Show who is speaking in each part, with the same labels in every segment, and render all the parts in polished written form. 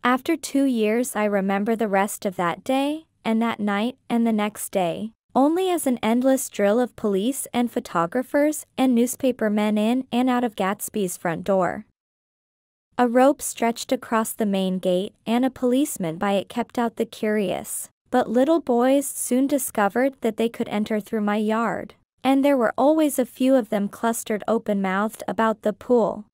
Speaker 1: After 2 years, I remember the rest of that day, and that night, and the next day, only as an endless drill of police and photographers and newspapermen in and out of Gatsby's front door. A rope stretched across the main gate, and a policeman by it kept out the curious. But little boys soon discovered that they could enter through my yard, and there were always a few of them clustered open-mouthed about the pool.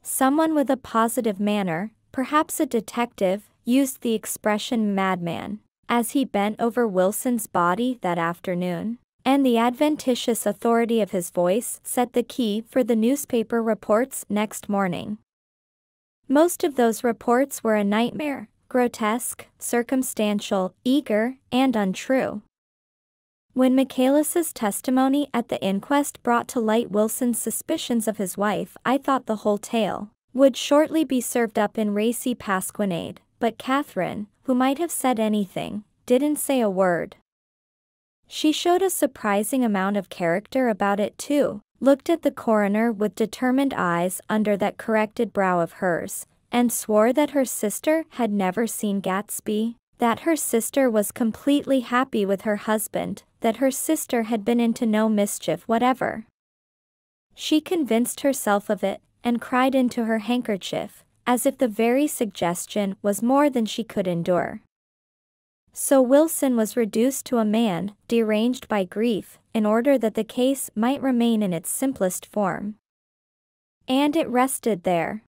Speaker 1: Someone with a positive manner, perhaps a detective, used the expression madman as he bent over Wilson's body that afternoon, and the adventitious authority of his voice set the key for the newspaper reports next morning. Most of those reports were a nightmare, grotesque, circumstantial, eager, and untrue. When Michaelis's testimony at the inquest brought to light Wilson's suspicions of his wife, I thought the whole tale would shortly be served up in racy pasquinade, but Catherine, who might have said anything, didn't say a word. She showed a surprising amount of character about it too, looked at the coroner with determined eyes under that corrected brow of hers, and swore that her sister had never seen Gatsby, that her sister was completely happy with her husband, that her sister had been into no mischief whatever. She convinced herself of it, and cried into her handkerchief, as if the very suggestion was more than she could endure. So Wilson was reduced to a man, deranged by grief, in order that the case might remain in its simplest form. And it rested there.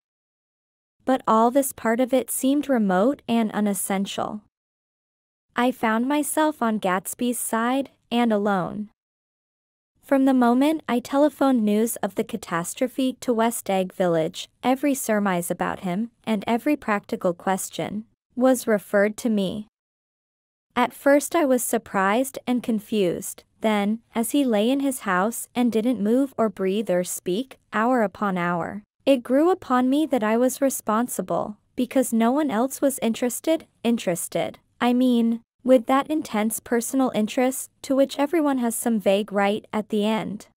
Speaker 1: But all this part of it seemed remote and unessential. I found myself on Gatsby's side, and alone. From the moment I telephoned news of the catastrophe to West Egg Village, every surmise about him, and every practical question, was referred to me. At first I was surprised and confused, then, as he lay in his house and didn't move or breathe or speak, hour upon hour, it grew upon me that I was responsible, because no one else was interested, I mean, with that intense personal interest to which everyone has some vague right at the end.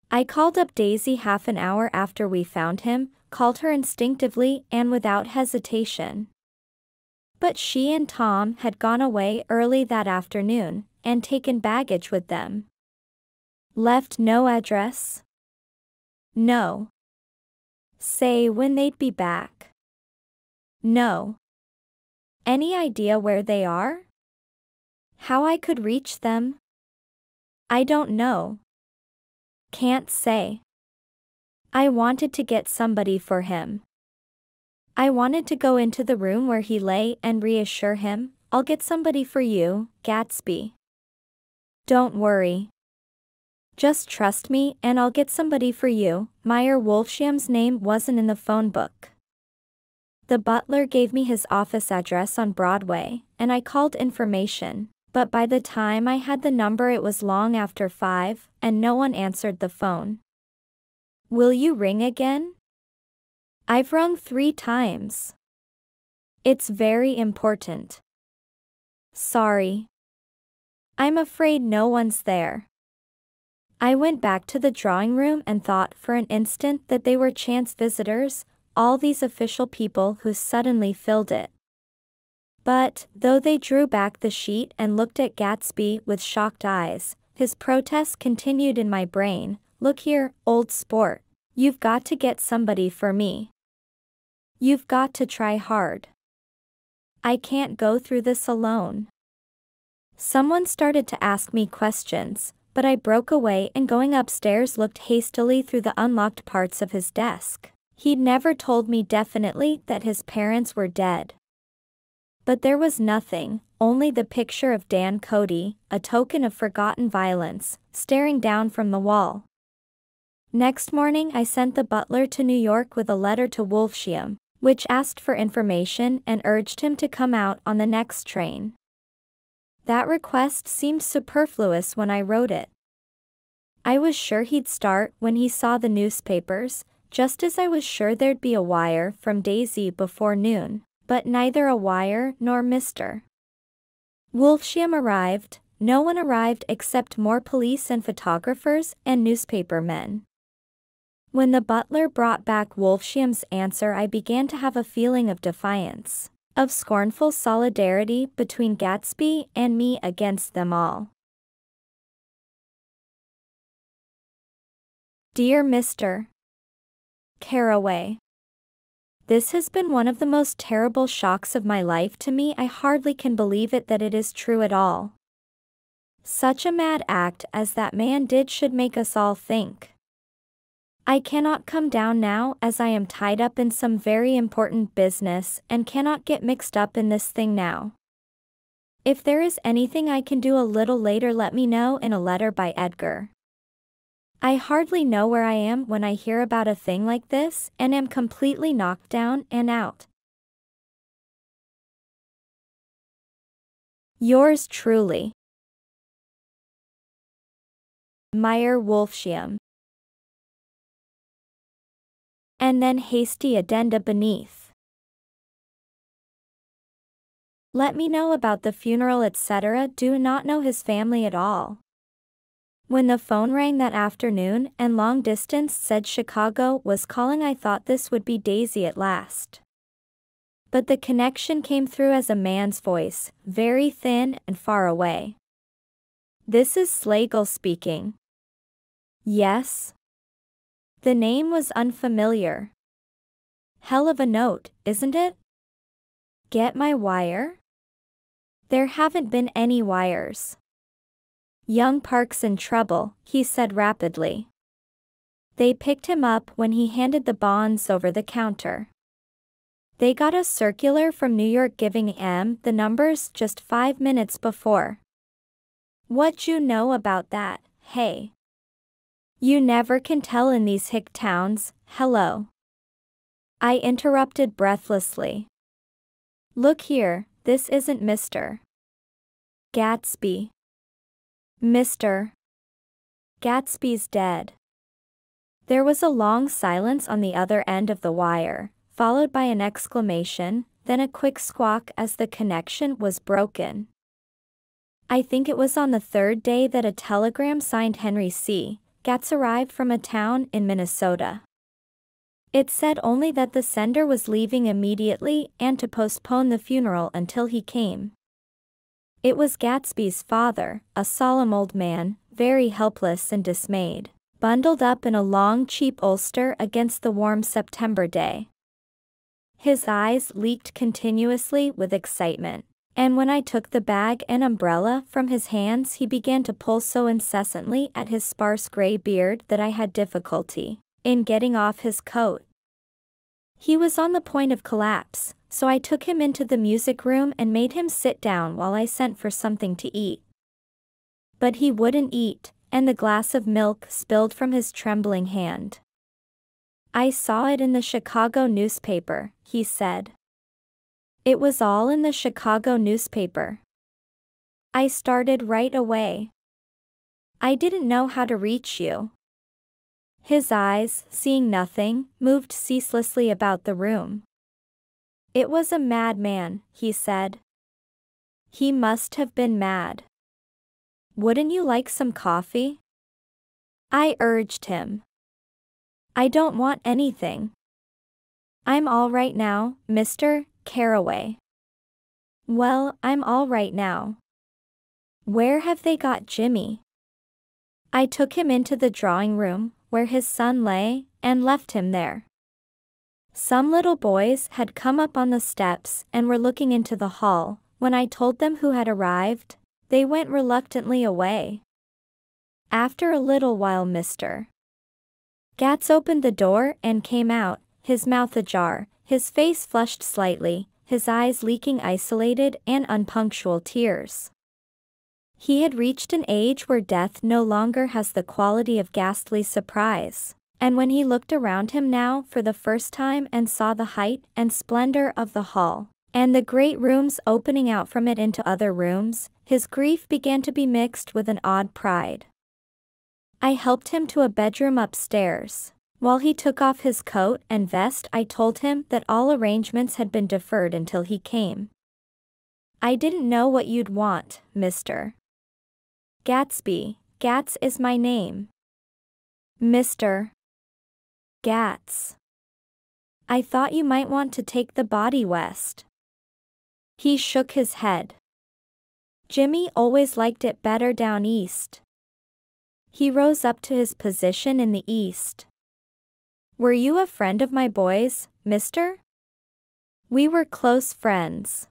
Speaker 1: I called up Daisy half an hour after we found him, called her instinctively and without hesitation. But she and Tom had gone away early that afternoon, and taken baggage with them. Left no address? No. Say when they'd be back? No. Any idea where they are? How I could reach them? I don't know. Can't say. I wanted to get somebody for him. I wanted to go into the room where he lay and reassure him, I'll get somebody for you, Gatsby. Don't worry. Just trust me and I'll get somebody for you. Meyer Wolfsham's name wasn't in the phone book. The butler gave me his office address on Broadway, and I called information, but by the time I had the number it was long after 5, and no one answered the phone. Will you ring again? I've rung 3 times. It's very important. Sorry. I'm afraid no one's there. I went back to the drawing room and thought for an instant that they were chance visitors, all these official people who suddenly filled it. But, though they drew back the sheet and looked at Gatsby with shocked eyes, his protest continued in my brain, look here, old sport, you've got to get somebody for me. You've got to try hard. I can't go through this alone. Someone started to ask me questions, but I broke away and going upstairs looked hastily through the unlocked parts of his desk. He'd never told me definitely that his parents were dead. But there was nothing, only the picture of Dan Cody, a token of forgotten violence, staring down from the wall. Next morning I sent the butler to New York with a letter to Wolfsham, which asked for information and urged him to come out on the next train. That request seemed superfluous when I wrote it. I was sure he'd start when he saw the newspapers, just as I was sure there'd be a wire from Daisy before noon, but neither a wire nor Mr. Wolfsham arrived. No one arrived except more police and photographers and newspaper men. When the butler brought back Wolfsham's answer, I began to have a feeling of defiance, of scornful solidarity between Gatsby and me against them all. Dear Mr. Caraway, this has been one of the most terrible shocks of my life to me. I hardly can believe it that it is true at all. Such a mad act as that man did should make us all think. I cannot come down now as I am tied up in some very important business and cannot get mixed up in this thing now. If there is anything I can do a little later, let me know in a letter by Edgar. I hardly know where I am when I hear about a thing like this and am completely knocked down and out. Yours truly, Meyer Wolfsham. And then hasty addenda beneath. Let me know about the funeral, etc. Do not know his family at all. When the phone rang that afternoon and long distance said Chicago was calling, I thought this would be Daisy at last. But the connection came through as a man's voice, very thin and far away. This is Slagle speaking. Yes? The name was unfamiliar. Hell of a note, isn't it? Get my wire? There haven't been any wires. Young Park's in trouble, he said rapidly. They picked him up when he handed the bonds over the counter. They got a circular from New York giving him the numbers just 5 minutes before. What you know about that, hey? You never can tell in these hick towns. Hello. I interrupted breathlessly. Look here, this isn't Mr. Gatsby. Mr. Gatsby's dead. There was a long silence on the other end of the wire, followed by an exclamation, then a quick squawk as the connection was broken. I think it was on the third day that a telegram signed Henry C. Gats arrived from a town in Minnesota. It said only that the sender was leaving immediately and to postpone the funeral until he came. It was Gatsby's father, a solemn old man, very helpless and dismayed, bundled up in a long cheap ulster against the warm September day. His eyes leaked continuously with excitement, and when I took the bag and umbrella from his hands, he began to pull so incessantly at his sparse gray beard that I had difficulty in getting off his coat. He was on the point of collapse, so I took him into the music room and made him sit down while I sent for something to eat. But he wouldn't eat, and the glass of milk spilled from his trembling hand. I saw it in the Chicago newspaper, he said. It was all in the Chicago newspaper. I started right away. I didn't know how to reach you. His eyes, seeing nothing, moved ceaselessly about the room. It was a madman, he said. He must have been mad. Wouldn't you like some coffee? I urged him. I don't want anything. I'm all right now, Mr. Caraway. Well, I'm all right now. Where have they got Jimmy? I took him into the drawing room, where his son lay, and left him there. Some little boys had come up on the steps and were looking into the hall. When I told them who had arrived, they went reluctantly away. After a little while Mr. Gats opened the door and came out, his mouth ajar, his face flushed slightly, his eyes leaking isolated and unpunctual tears. He had reached an age where death no longer has the quality of ghastly surprise, and when he looked around him now for the first time and saw the height and splendor of the hall, and the great rooms opening out from it into other rooms, his grief began to be mixed with an odd pride. I helped him to a bedroom upstairs. While he took off his coat and vest, I told him that all arrangements had been deferred until he came. I didn't know what you'd want, Mr. Gatsby. Gats is my name. Mr. Gats. I thought you might want to take the body west. He shook his head. Jimmy always liked it better down east. He rose up to his position in the east. Were you a friend of my boy's, mister? We were close friends.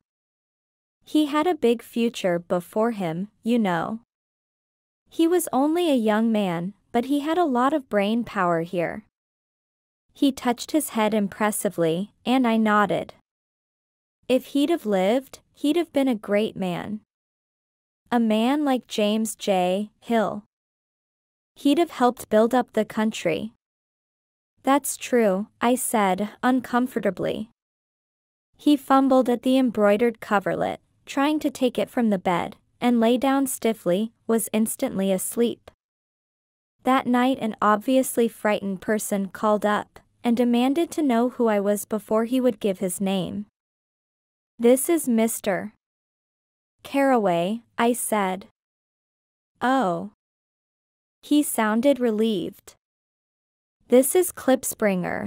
Speaker 1: He had a big future before him, you know. He was only a young man, but he had a lot of brain power here. He touched his head impressively, and I nodded. If he'd have lived, he'd have been a great man. A man like James J. Hill. He'd have helped build up the country. That's true, I said, uncomfortably. He fumbled at the embroidered coverlet, trying to take it from the bed, and lay down stiffly, was instantly asleep. That night an obviously frightened person called up, and demanded to know who I was before he would give his name. This is Mr. Caraway, I said. Oh. He sounded relieved. This is Klipspringer.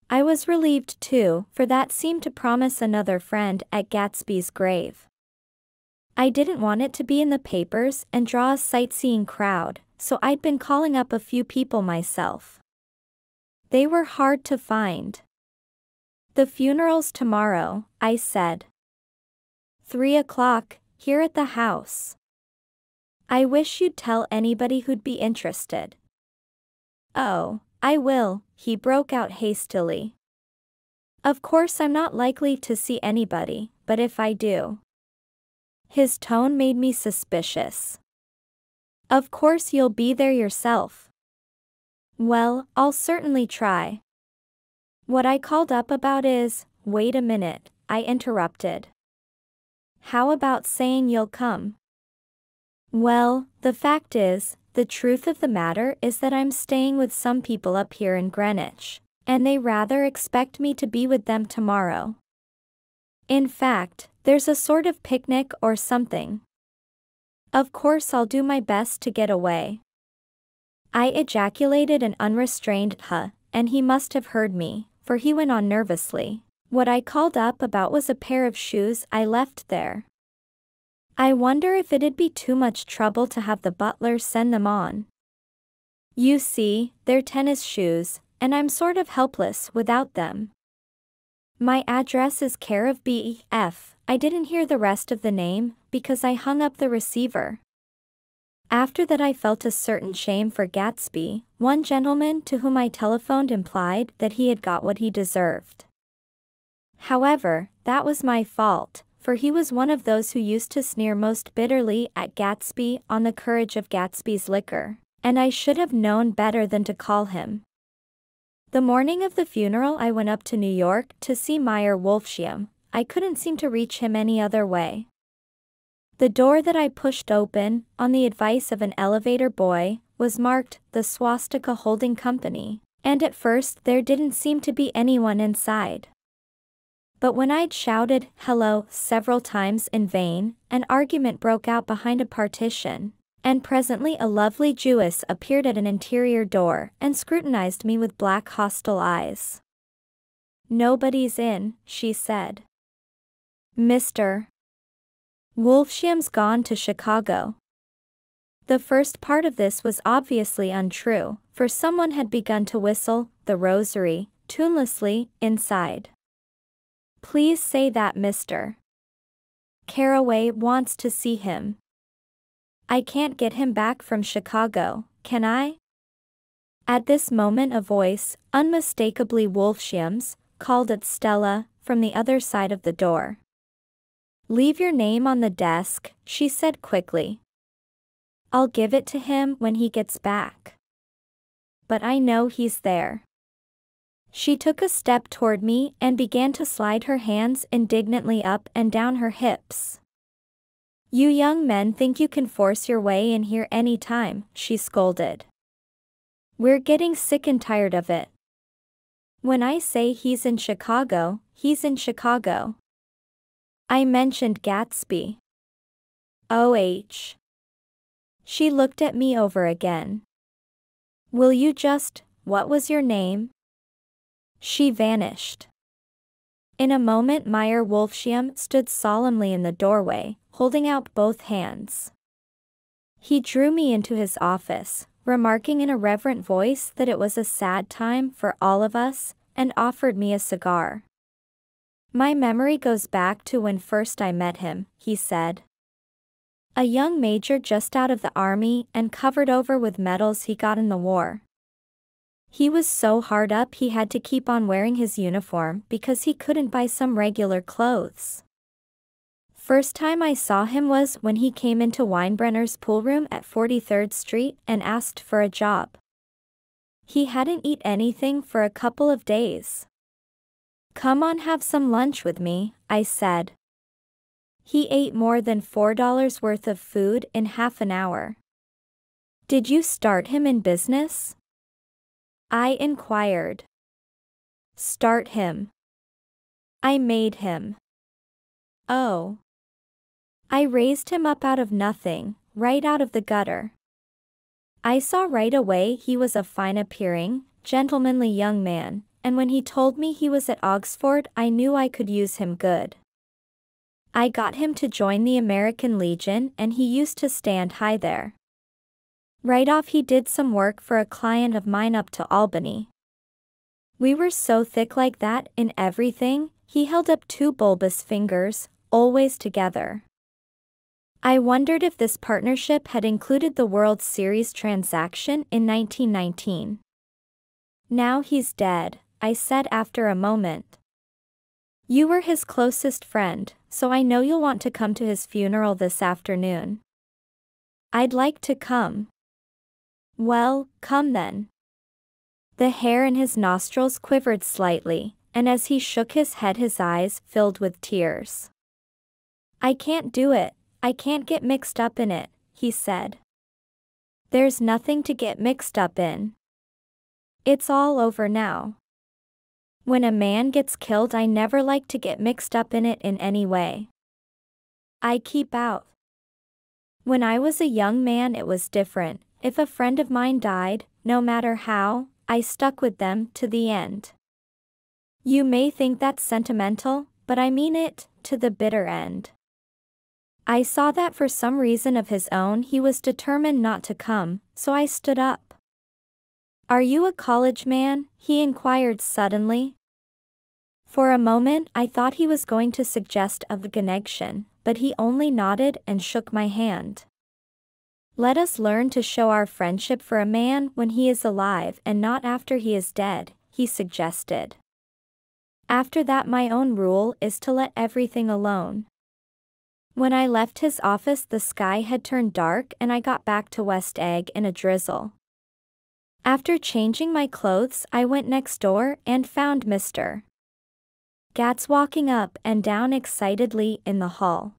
Speaker 1: I was relieved too, for that seemed to promise another friend at Gatsby's grave. I didn't want it to be in the papers and draw a sightseeing crowd, so I'd been calling up a few people myself. They were hard to find. The funeral's tomorrow, I said. 3 o'clock, here at the house. I wish you'd tell anybody who'd be interested. Oh, I will, he broke out hastily. Of course I'm not likely to see anybody, but if I do. His tone made me suspicious. Of course you'll be there yourself. Well, I'll certainly try. What I called up about is, wait a minute, I interrupted. How about saying you'll come? Well, the fact is, the truth of the matter is that I'm staying with some people up here in Greenwich, and they rather expect me to be with them tomorrow. In fact, there's a sort of picnic or something. Of course I'll do my best to get away. I ejaculated an unrestrained huh, and he must have heard me, for he went on nervously. What I called up about was a pair of shoes I left there. I wonder if it'd be too much trouble to have the butler send them on. You see, they're tennis shoes, and I'm sort of helpless without them. My address is care of B.F. I didn't hear the rest of the name, because I hung up the receiver. After that I felt a certain shame for Gatsby. One gentleman to whom I telephoned implied that he had got what he deserved. However, that was my fault, for he was one of those who used to sneer most bitterly at Gatsby on the courage of Gatsby's liquor, and I should have known better than to call him. The morning of the funeral I went up to New York to see Meyer Wolfsheim. I couldn't seem to reach him any other way. The door that I pushed open, on the advice of an elevator boy, was marked, the Swastika Holding Company, and at first there didn't seem to be anyone inside. But when I'd shouted, hello, several times in vain, an argument broke out behind a partition, and presently a lovely Jewess appeared at an interior door and scrutinized me with black hostile eyes. Nobody's in, she said. Mr. Wolfsheim's gone to Chicago. The first part of this was obviously untrue, for someone had begun to whistle, the Rosary, tunelessly, inside. Please say that Mr. Caraway wants to see him. I can't get him back from Chicago, can I? At this moment a voice, unmistakably Wolfsheim's, called at Stella, from the other side of the door. Leave your name on the desk, she said quickly. I'll give it to him when he gets back. But I know he's there. She took a step toward me and began to slide her hands indignantly up and down her hips. You young men think you can force your way in here any time, she scolded. We're getting sick and tired of it. When I say he's in Chicago, he's in Chicago. I mentioned Gatsby. She looked at me over again. Will you just "What was your name?" She vanished. In a moment Meyer Wolfschium stood solemnly in the doorway, holding out both hands. He drew me into his office, remarking in a reverent voice that it was a sad time for all of us, and offered me a cigar. "My memory goes back to when first I met him," he said. "A young major just out of the army and covered over with medals he got in the war. He was so hard up he had to keep on wearing his uniform because he couldn't buy some regular clothes. First time I saw him was when he came into Weinbrenner's pool room at 43rd Street and asked for a job. He hadn't eaten anything for a couple of days. 'Come on, have some lunch with me,' I said. He ate more than $4 worth of food in half an hour." "Did you start him in business?" I inquired. "Start him. I made him." "Oh." "I raised him up out of nothing, right out of the gutter. I saw right away he was a fine-appearing, gentlemanly young man, and when he told me he was at Oxford I knew I could use him good. I got him to join the American Legion and he used to stand high there. Right off he did some work for a client of mine up to Albany. We were so thick like that in everything, he held up 2 bulbous fingers, always together. I wondered if this partnership had included the World Series transaction in 1919. "Now he's dead," I said after a moment. "You were his closest friend, so I know you'll want to come to his funeral this afternoon." "I'd like to come." "Well, come then." The hair in his nostrils quivered slightly, and as he shook his head his eyes filled with tears. "I can't do it, I can't get mixed up in it," he said. "There's nothing to get mixed up in. It's all over now. When a man gets killed I never like to get mixed up in it in any way. I keep out. When I was a young man it was different. If a friend of mine died, no matter how, I stuck with them to the end. You may think that's sentimental, but I mean it, to the bitter end." I saw that for some reason of his own he was determined not to come, so I stood up. "Are you a college man?" he inquired suddenly. For a moment I thought he was going to suggest a connection, but he only nodded and shook my hand. "Let us learn to show our friendship for a man when he is alive and not after he is dead," he suggested. "After that my own rule is to let everything alone." When I left his office the sky had turned dark and I got back to West Egg in a drizzle. After changing my clothes I went next door and found Mr. Gats walking up and down excitedly in the hall.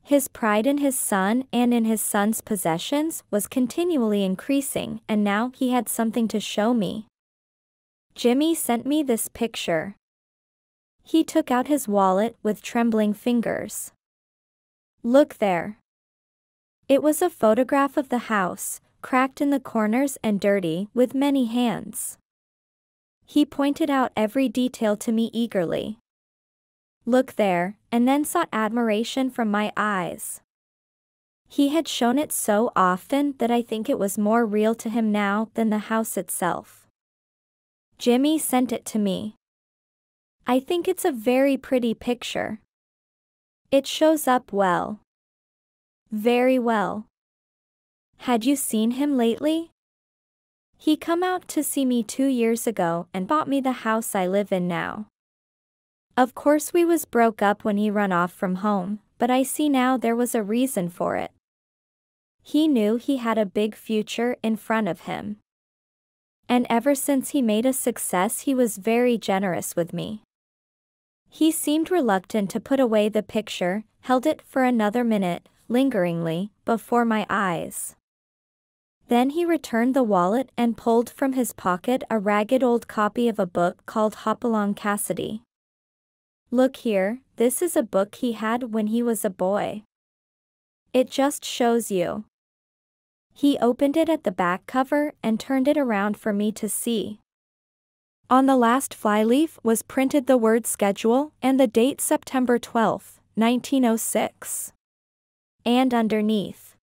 Speaker 1: His pride in his son and in his son's possessions was continually increasing, and now he had something to show me. "Jimmy sent me this picture." He took out his wallet with trembling fingers. "Look there." It was a photograph of the house, cracked in the corners and dirty, with many hands. He pointed out every detail to me eagerly. "Look there," and then sought admiration from my eyes. He had shown it so often that I think it was more real to him now than the house itself. "Jimmy sent it to me. I think it's a very pretty picture. It shows up well. Very well. Had you seen him lately? He come out to see me 2 years ago and bought me the house I live in now. Of course we was broke up when he run off from home, but I see now there was a reason for it. He knew he had a big future in front of him. And ever since he made a success he was very generous with me." He seemed reluctant to put away the picture, held it for another minute, lingeringly, before my eyes. Then he returned the wallet and pulled from his pocket a ragged old copy of a book called Hopalong Cassidy. "Look here, this is a book he had when he was a boy. It just shows you. He opened it at the back cover and turned it around for me to see. On the last flyleaf was printed the word schedule and the date September 12, 1906. And underneath,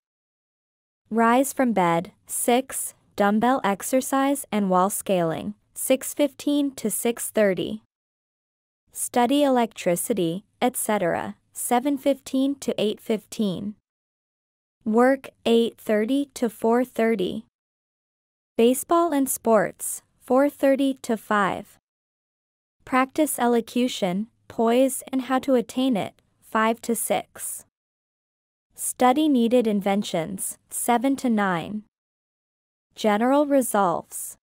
Speaker 1: rise from bed, 6, dumbbell exercise and wall scaling, 6:15 to 6:30. Study electricity, etc., 7:15 to 8:15. Work, 8:30 to 4:30. Baseball and sports, 4:30 to 5. Practice elocution, poise and how to attain it, 5 to 6. Study needed inventions, 7 to 9. General resolves.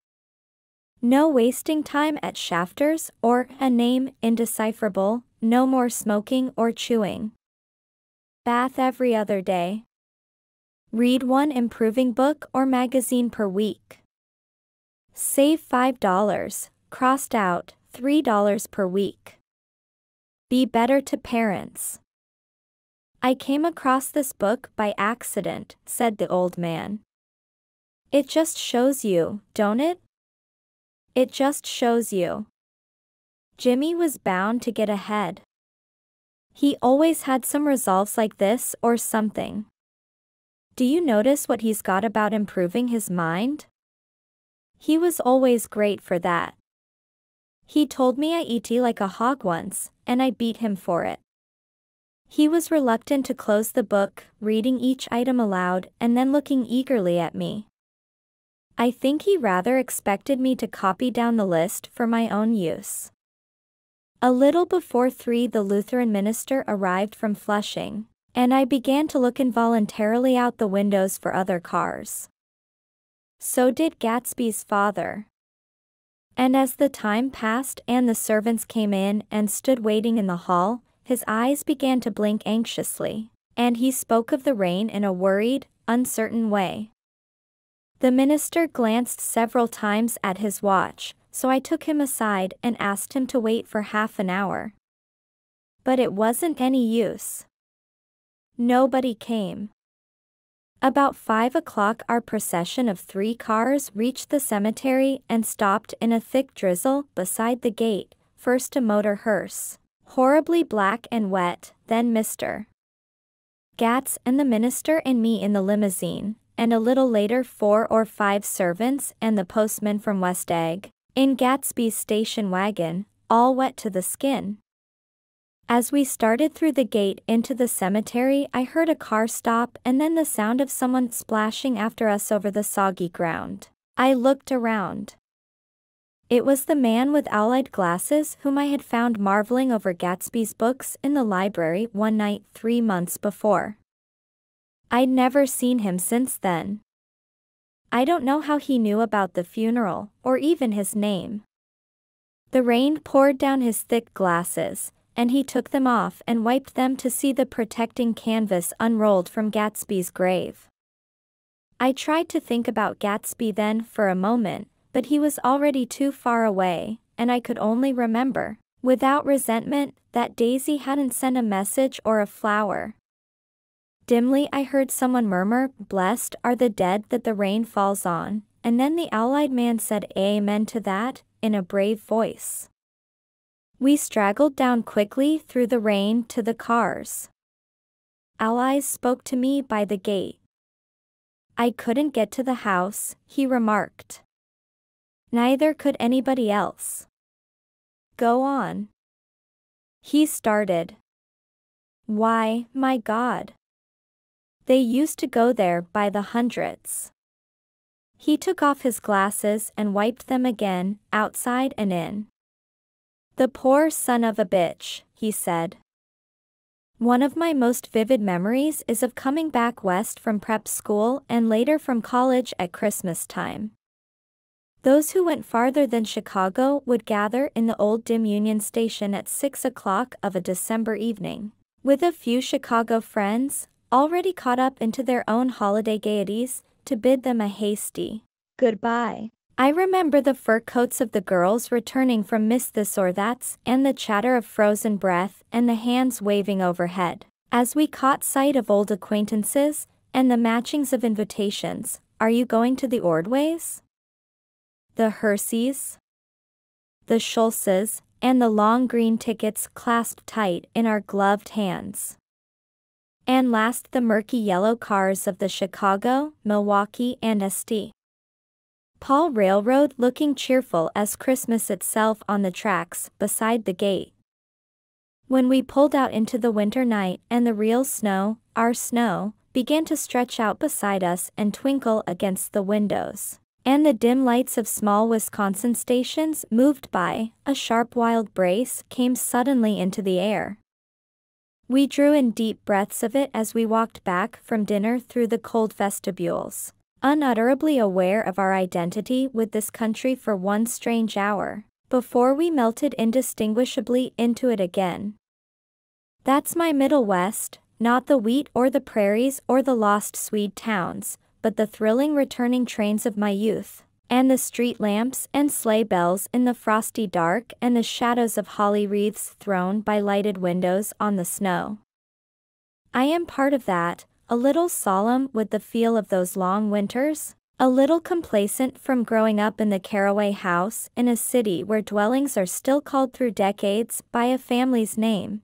Speaker 1: No wasting time at shafters or a name indecipherable, no more smoking or chewing. Bath every other day. Read one improving book or magazine per week. Save $5, crossed out, $3 per week. Be better to parents. I came across this book by accident, said the old man. It just shows you, don't it? It just shows you. Jimmy was bound to get ahead. He always had some resolves like this or something. Do you notice what he's got about improving his mind? He was always great for that. He told me I eat like a hog once, and I beat him for it. He was reluctant to close the book, reading each item aloud and then looking eagerly at me. I think he rather expected me to copy down the list for my own use. A little before 3 the Lutheran minister arrived from Flushing, and I began to look involuntarily out the windows for other cars. So did Gatsby's father. And as the time passed and the servants came in and stood waiting in the hall, his eyes began to blink anxiously, and he spoke of the rain in a worried, uncertain way. The minister glanced several times at his watch, so I took him aside and asked him to wait for half an hour. But it wasn't any use. Nobody came. About 5 o'clock our procession of 3 cars reached the cemetery and stopped in a thick drizzle beside the gate, first a motor hearse, horribly black and wet, then Mr. Gats and the minister and me in the limousine, and a little later 4 or 5 servants and the postman from West Egg, in Gatsby's station wagon, all wet to the skin. As we started through the gate into the cemetery I heard a car stop and then the sound of someone splashing after us over the soggy ground. I looked around. It was the man with owl-eyed glasses whom I had found marveling over Gatsby's books in the library one night 3 months before. I'd never seen him since then. I don't know how he knew about the funeral, or even his name. The rain poured down his thick glasses, and he took them off and wiped them to see the protecting canvas unrolled from Gatsby's grave. I tried to think about Gatsby then for a moment, but he was already too far away, and I could only remember, without resentment, that Daisy hadn't sent a message or a flower. Dimly I heard someone murmur, "Blessed are the dead that the rain falls on," and then the owl-eyed man said amen to that, in a brave voice. We straggled down quickly through the rain to the cars. Owl-eyes spoke to me by the gate. I couldn't get to the house, he remarked. Neither could anybody else. Go on. He started. Why, my God. They used to go there by the hundreds. He took off his glasses and wiped them again, outside and in. The poor son of a bitch, he said. One of my most vivid memories is of coming back west from prep school and later from college at Christmas time. Those who went farther than Chicago would gather in the old dim Union Station at 6 o'clock of a December evening, with a few Chicago friends, already caught up into their own holiday gaieties, to bid them a hasty goodbye. I remember the fur coats of the girls returning from Miss This or That's and the chatter of frozen breath and the hands waving overhead, as we caught sight of old acquaintances, and the matchings of invitations. Are you going to the Ordways? The Herseys? The Schultzes, and the long green tickets clasped tight in our gloved hands. And last the murky yellow cars of the Chicago, Milwaukee and St. Paul Railroad looking cheerful as Christmas itself on the tracks beside the gate. When we pulled out into the winter night and the real snow, our snow, began to stretch out beside us and twinkle against the windows, and the dim lights of small Wisconsin stations moved by, a sharp wild brace came suddenly into the air. We drew in deep breaths of it as we walked back from dinner through the cold vestibules, unutterably aware of our identity with this country for one strange hour, before we melted indistinguishably into it again. That's my Middle West, not the wheat or the prairies or the lost Swede towns, but the thrilling returning trains of my youth, and the street lamps and sleigh bells in the frosty dark and the shadows of holly wreaths thrown by lighted windows on the snow. I am part of that, a little solemn with the feel of those long winters, a little complacent from growing up in the Caraway house in a city where dwellings are still called through decades by a family's name.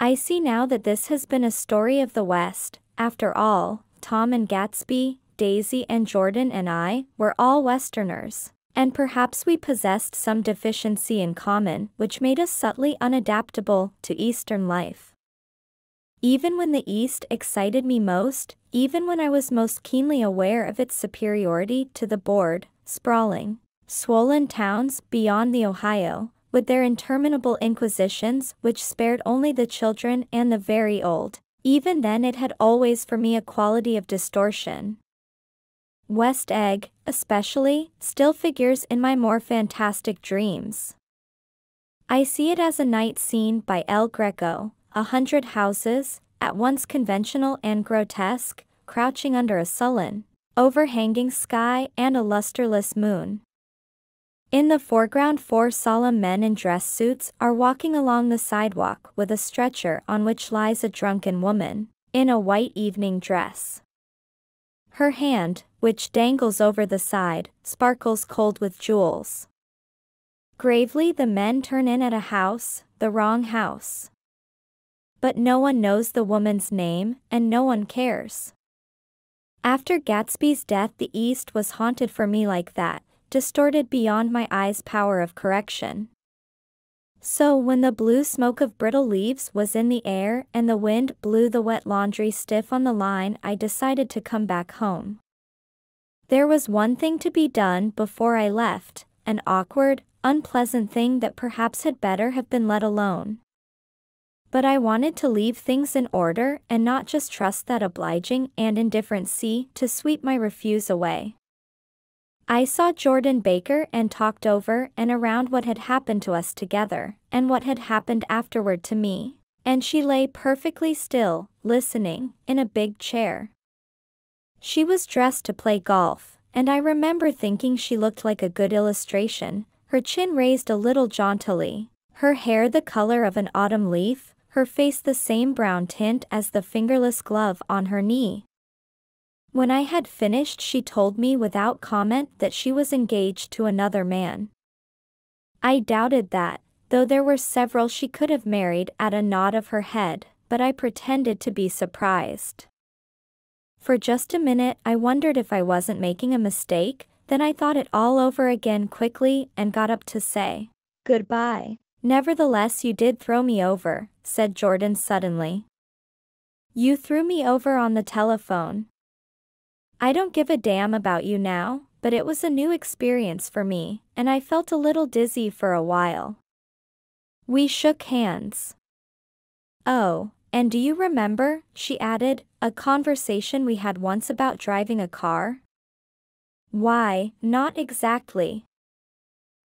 Speaker 1: I see now that this has been a story of the West. After all, Tom and Gatsby, Daisy and Jordan and I were all Westerners, and perhaps we possessed some deficiency in common which made us subtly unadaptable to Eastern life. Even when the East excited me most, even when I was most keenly aware of its superiority to the bored, sprawling, swollen towns beyond the Ohio, with their interminable inquisitions which spared only the children and the very old, even then it had always for me a quality of distortion. West Egg, especially, still figures in my more fantastic dreams. I see it as a night scene by El Greco, 100 houses, at once conventional and grotesque, crouching under a sullen, overhanging sky and a lusterless moon. In the foreground 4 solemn men in dress suits are walking along the sidewalk with a stretcher on which lies a drunken woman, in a white evening dress. Her hand, which dangles over the side, sparkles cold with jewels. Gravely the men turn in at a house, the wrong house. But no one knows the woman's name, and no one cares. After Gatsby's death the East was haunted for me like that, distorted beyond my eyes' power of correction. So when the blue smoke of brittle leaves was in the air and the wind blew the wet laundry stiff on the line, I decided to come back home. There was one thing to be done before I left, an awkward, unpleasant thing that perhaps had better have been let alone. But I wanted to leave things in order and not just trust that obliging and indifferent sea to sweep my refuse away. I saw Jordan Baker and talked over and around what had happened to us together, and what had happened afterward to me, and she lay perfectly still, listening, in a big chair. She was dressed to play golf, and I remember thinking she looked like a good illustration, her chin raised a little jauntily, her hair the color of an autumn leaf, her face the same brown tint as the fingerless glove on her knee. When I had finished she told me without comment that she was engaged to another man. I doubted that, though there were several she could have married at a nod of her head, but I pretended to be surprised. For just a minute I wondered if I wasn't making a mistake, then I thought it all over again quickly and got up to say, "Goodbye." "Nevertheless you did throw me over," said Jordan suddenly. "You threw me over on the telephone. I don't give a damn about you now, but it was a new experience for me, and I felt a little dizzy for a while." We shook hands. "Oh, and do you remember," she added, "a conversation we had once about driving a car?" "Why, not exactly.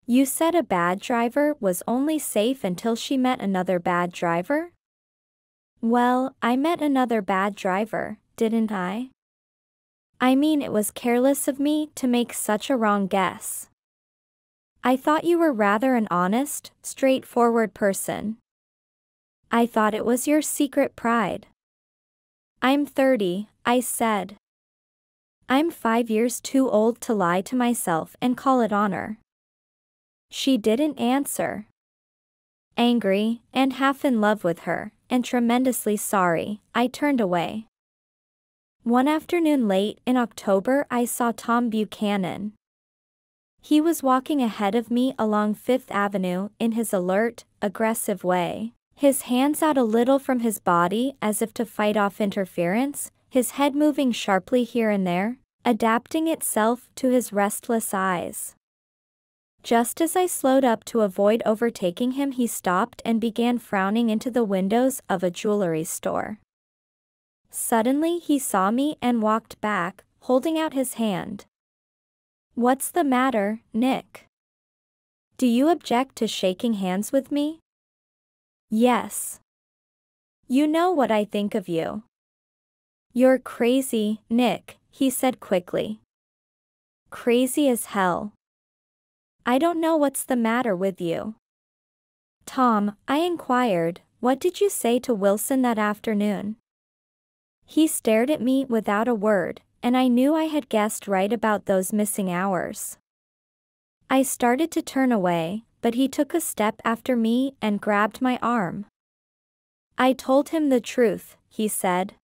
Speaker 1: You said a bad driver was only safe until she met another bad driver?" "Well, I met another bad driver, didn't I? I mean it was careless of me to make such a wrong guess. I thought you were rather an honest, straightforward person. I thought it was your secret pride. I'm 30, I said. I'm 5 years too old to lie to myself and call it honor. She didn't answer. Angry, and half in love with her, and tremendously sorry, I turned away. One afternoon late in October I saw Tom Buchanan. He was walking ahead of me along Fifth Avenue in his alert, aggressive way, his hands out a little from his body as if to fight off interference, his head moving sharply here and there, adapting itself to his restless eyes. Just as I slowed up to avoid overtaking him, he stopped and began frowning into the windows of a jewelry store. Suddenly he saw me and walked back, holding out his hand. "What's the matter, Nick? Do you object to shaking hands with me?" "Yes. You know what I think of you." "You're crazy, Nick," he said quickly. "Crazy as hell. I don't know what's the matter with you." "Tom," I inquired, "what did you say to Wilson that afternoon?" He stared at me without a word, and I knew I had guessed right about those missing hours. I started to turn away, but he took a step after me and grabbed my arm. "I told him the truth," he said.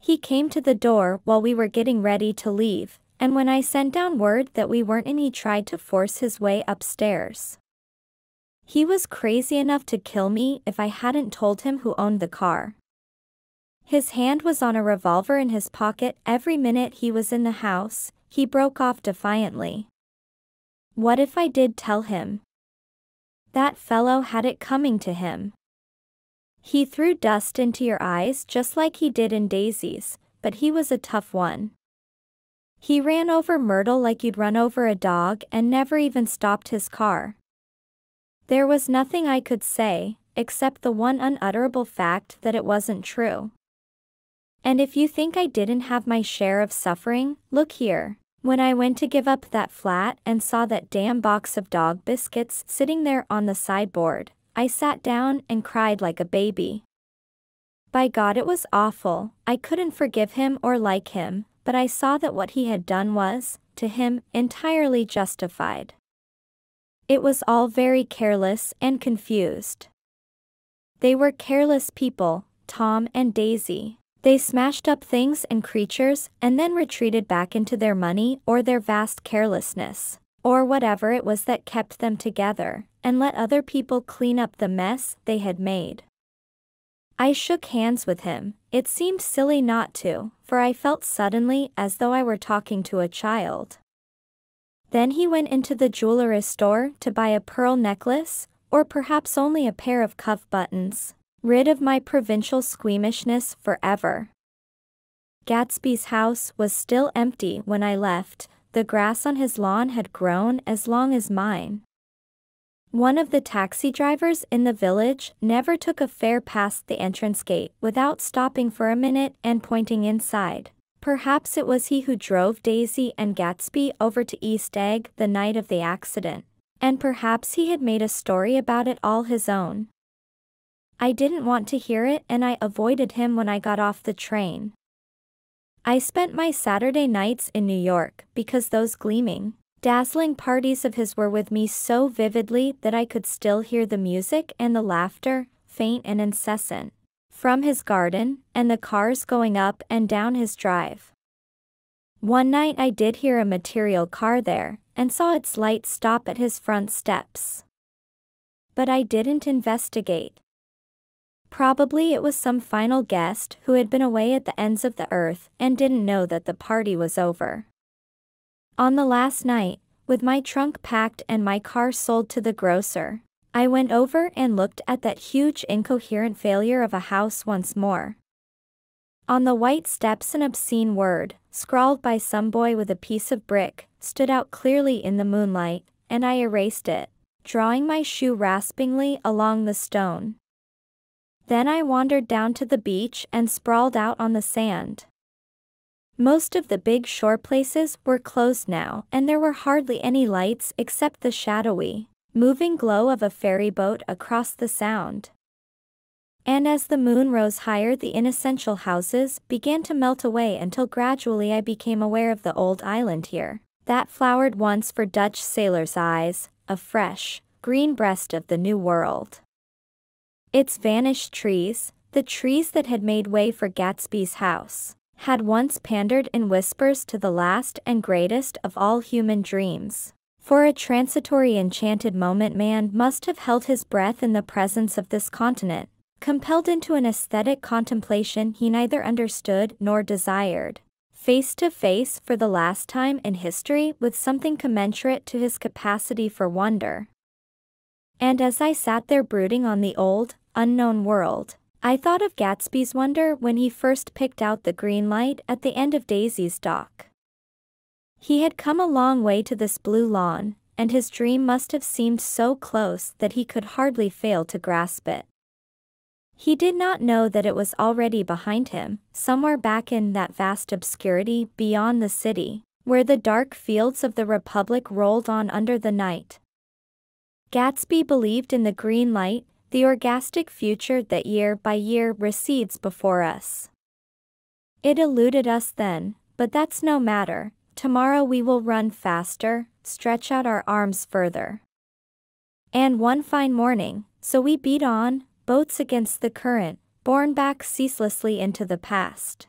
Speaker 1: "He came to the door while we were getting ready to leave, and when I sent down word that we weren't in, he tried to force his way upstairs. He was crazy enough to kill me if I hadn't told him who owned the car. His hand was on a revolver in his pocket every minute he was in the house," he broke off defiantly. "What if I did tell him? That fellow had it coming to him. He threw dust into your eyes just like he did in Daisy's, but he was a tough one. He ran over Myrtle like you'd run over a dog and never even stopped his car." There was nothing I could say, except the one unutterable fact that it wasn't true. "And if you think I didn't have my share of suffering, look here. When I went to give up that flat and saw that damn box of dog biscuits sitting there on the sideboard, I sat down and cried like a baby. By God, it was awful. I couldn't forgive him or like him, but I saw that what he had done was, to him, entirely justified. It was all very careless and confused. They were careless people, Tom and Daisy. They smashed up things and creatures and then retreated back into their money or their vast carelessness, or whatever it was that kept them together, and let other people clean up the mess they had made." I shook hands with him. It seemed silly not to, for I felt suddenly as though I were talking to a child. Then he went into the jewelry store to buy a pearl necklace, or perhaps only a pair of cuff buttons, rid of my provincial squeamishness forever. Gatsby's house was still empty when I left. The grass on his lawn had grown as long as mine. One of the taxi drivers in the village never took a fare past the entrance gate without stopping for a minute and pointing inside. Perhaps it was he who drove Daisy and Gatsby over to East Egg the night of the accident, and perhaps he had made a story about it all his own. I didn't want to hear it, and I avoided him when I got off the train. I spent my Saturday nights in New York because those gleaming, dazzling parties of his were with me so vividly that I could still hear the music and the laughter, faint and incessant, from his garden, and the cars going up and down his drive. One night I did hear a material car there, and saw its light stop at his front steps. But I didn't investigate. Probably it was some final guest who had been away at the ends of the earth and didn't know that the party was over. On the last night, with my trunk packed and my car sold to the grocer, I went over and looked at that huge incoherent failure of a house once more. On the white steps an obscene word, scrawled by some boy with a piece of brick, stood out clearly in the moonlight, and I erased it, drawing my shoe raspingly along the stone. Then I wandered down to the beach and sprawled out on the sand. Most of the big shore places were closed now, and there were hardly any lights except the shadowy, moving glow of a ferry boat across the sound. And as the moon rose higher, the inessential houses began to melt away until gradually I became aware of the old island here, that flowered once for Dutch sailors' eyes, a fresh, green breast of the new world. Its vanished trees, the trees that had made way for Gatsby's house, had once pandered in whispers to the last and greatest of all human dreams. For a transitory enchanted moment, man must have held his breath in the presence of this continent, compelled into an aesthetic contemplation he neither understood nor desired, face to face for the last time in history with something commensurate to his capacity for wonder. And as I sat there brooding on the old, unknown world, I thought of Gatsby's wonder when he first picked out the green light at the end of Daisy's dock. He had come a long way to this blue lawn, and his dream must have seemed so close that he could hardly fail to grasp it. He did not know that it was already behind him, somewhere back in that vast obscurity beyond the city, where the dark fields of the Republic rolled on under the night. Gatsby believed in the green light, the orgastic future that year by year recedes before us. It eluded us then, but that's no matter. Tomorrow we will run faster, stretch out our arms further. And one fine morning, so we beat on, boats against the current, borne back ceaselessly into the past.